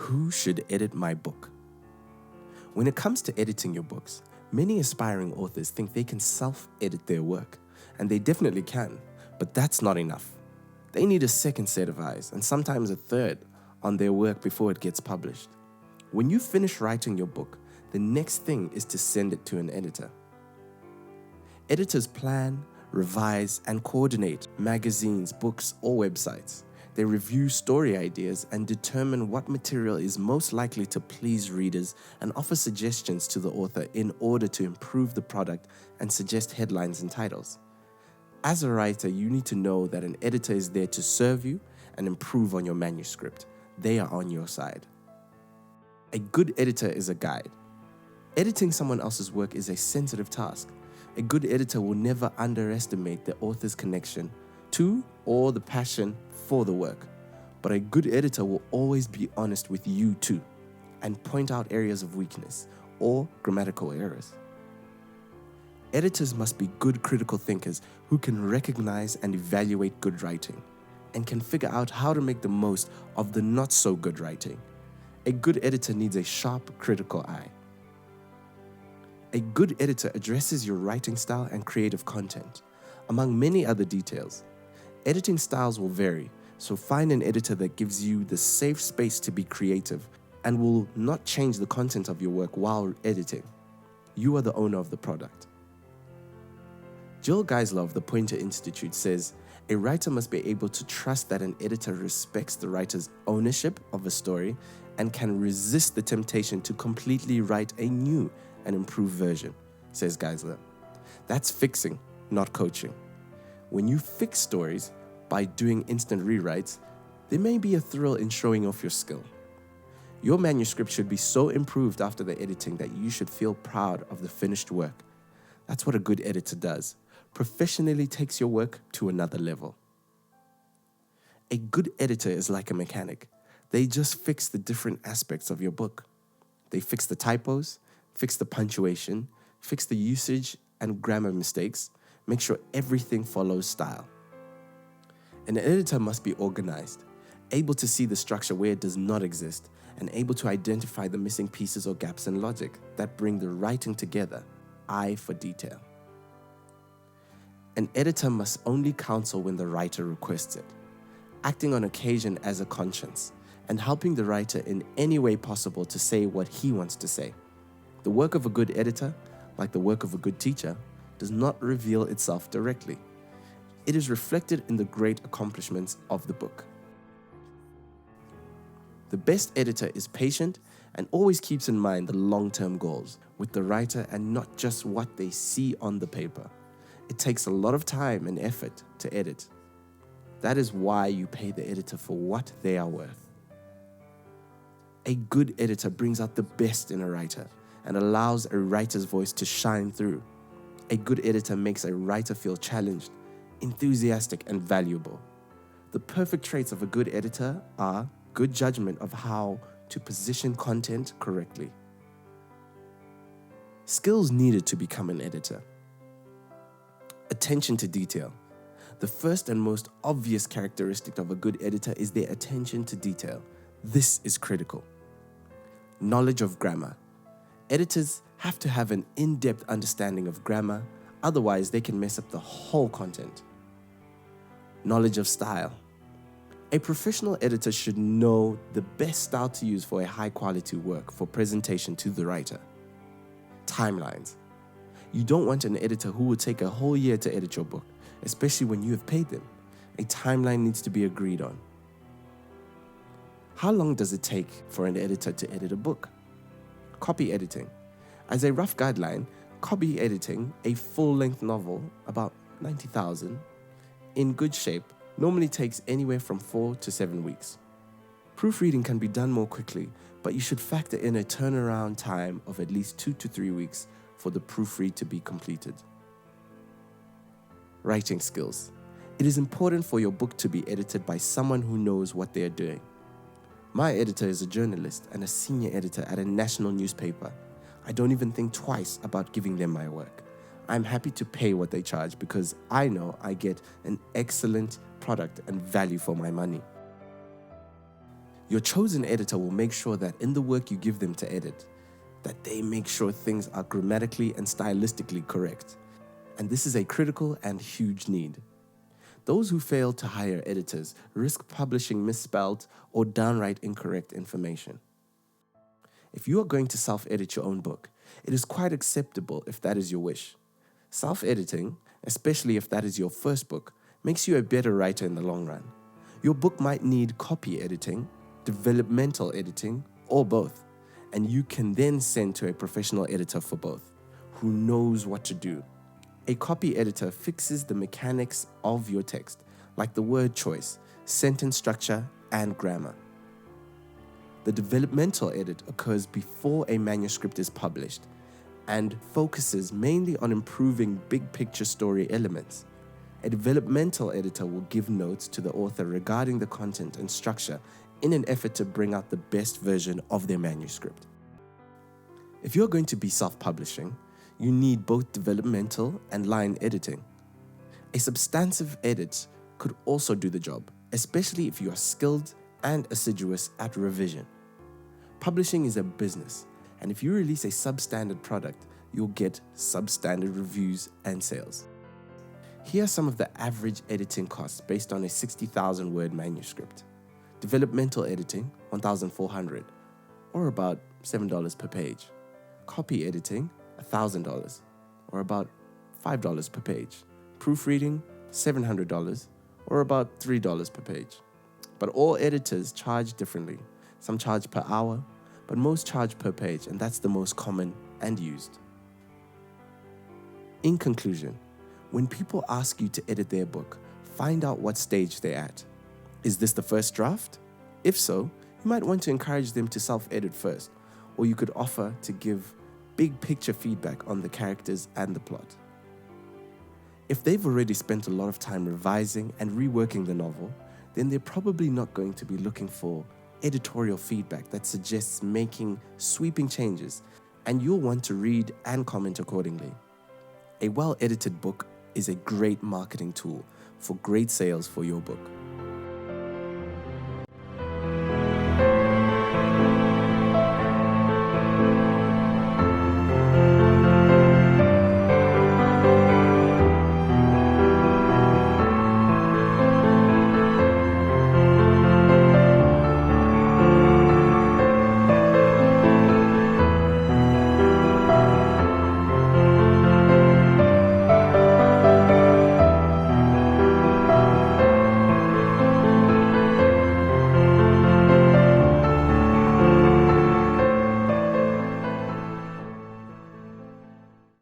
Who should edit my book? When it comes to editing your books, many aspiring authors think they can self-edit their work, and they definitely can, but that's not enough. They need a second set of eyes, and sometimes a third, on their work before it gets published. When you finish writing your book, the next thing is to send it to an editor. Editors plan, revise, and coordinate magazines, books, or websites. They review story ideas and determine what material is most likely to please readers and offer suggestions to the author in order to improve the product and suggest headlines and titles. As a writer, you need to know that an editor is there to serve you and improve on your manuscript. They are on your side. A good editor is a guide. Editing someone else's work is a sensitive task. A good editor will never underestimate the author's connection to or the passion for the work. But a good editor will always be honest with you too and point out areas of weakness or grammatical errors. Editors must be good critical thinkers who can recognize and evaluate good writing and can figure out how to make the most of the not so good writing. A good editor needs a sharp critical eye. A good editor addresses your writing style and creative content, among many other details. Editing styles will vary, so find an editor that gives you the safe space to be creative and will not change the content of your work while editing. You are the owner of the product. Jill Geisler of the Poynter Institute says, a writer must be able to trust that an editor respects the writer's ownership of a story and can resist the temptation to completely write a new and improved version, says Geisler. That's fixing, not coaching. When you fix stories by doing instant rewrites, there may be a thrill in showing off your skill. Your manuscript should be so improved after the editing that you should feel proud of the finished work. That's what a good editor does. Professionally takes your work to another level. A good editor is like a mechanic. They just fix the different aspects of your book. They fix the typos, fix the punctuation, fix the usage and grammar mistakes, make sure everything follows style. An editor must be organized, able to see the structure where it does not exist, and able to identify the missing pieces or gaps in logic that bring the writing together, eye for detail. An editor must only counsel when the writer requests it, acting on occasion as a conscience, and helping the writer in any way possible to say what he wants to say. The work of a good editor, like the work of a good teacher, does not reveal itself directly. It is reflected in the great accomplishments of the book. The best editor is patient and always keeps in mind the long-term goals with the writer and not just what they see on the paper. It takes a lot of time and effort to edit. That is why you pay the editor for what they are worth. A good editor brings out the best in a writer and allows a writer's voice to shine through. A good editor makes a writer feel challenged, enthusiastic, and valuable. The perfect traits of a good editor are good judgment of how to position content correctly. Skills needed to become an editor. Attention to detail. The first and most obvious characteristic of a good editor is their attention to detail. This is critical. Knowledge of grammar. Editors have to have an in-depth understanding of grammar, otherwise they can mess up the whole content. Knowledge of style. A professional editor should know the best style to use for a high-quality work for presentation to the writer. Timelines. You don't want an editor who will take a whole year to edit your book, especially when you have paid them. A timeline needs to be agreed on. How long does it take for an editor to edit a book? Copy editing. As a rough guideline, copy editing a full-length novel, about 90,000, in good shape, normally takes anywhere from 4 to 7 weeks. Proofreading can be done more quickly, but you should factor in a turnaround time of at least 2 to 3 weeks for the proofread to be completed. Writing skills. It is important for your book to be edited by someone who knows what they are doing. My editor is a journalist and a senior editor at a national newspaper. I don't even think twice about giving them my work. I'm happy to pay what they charge because I know I get an excellent product and value for my money. Your chosen editor will make sure that in the work you give them to edit, that they make sure things are grammatically and stylistically correct. And this is a critical and huge need. Those who fail to hire editors risk publishing misspelled or downright incorrect information. If you are going to self-edit your own book, it is quite acceptable if that is your wish. Self-editing, especially if that is your first book, makes you a better writer in the long run. Your book might need copy editing, developmental editing, or both, and you can then send to a professional editor for both, who knows what to do. A copy editor fixes the mechanics of your text, like the word choice, sentence structure, and grammar. The developmental edit occurs before a manuscript is published and focuses mainly on improving big picture story elements. A developmental editor will give notes to the author regarding the content and structure in an effort to bring out the best version of their manuscript. If you're going to be self-publishing, you need both developmental and line editing. A substantive edit could also do the job, especially if you are skilled and assiduous at revision. Publishing is a business, and if you release a substandard product, you'll get substandard reviews and sales. Here are some of the average editing costs based on a 60,000 word manuscript. Developmental editing, $1,400, or about $7 per page. Copy editing, $1,000, or about $5 per page. Proofreading, $700, or about $3 per page. But all editors charge differently. Some charge per hour, but most charge per page, and that's the most common and used. In conclusion, when people ask you to edit their book, find out what stage they're at. Is this the first draft? If so, you might want to encourage them to self-edit first, or you could offer to give big picture feedback on the characters and the plot. If they've already spent a lot of time revising and reworking the novel, then they're probably not going to be looking for editorial feedback that suggests making sweeping changes, and you'll want to read and comment accordingly. A well-edited book is a great marketing tool for great sales for your book.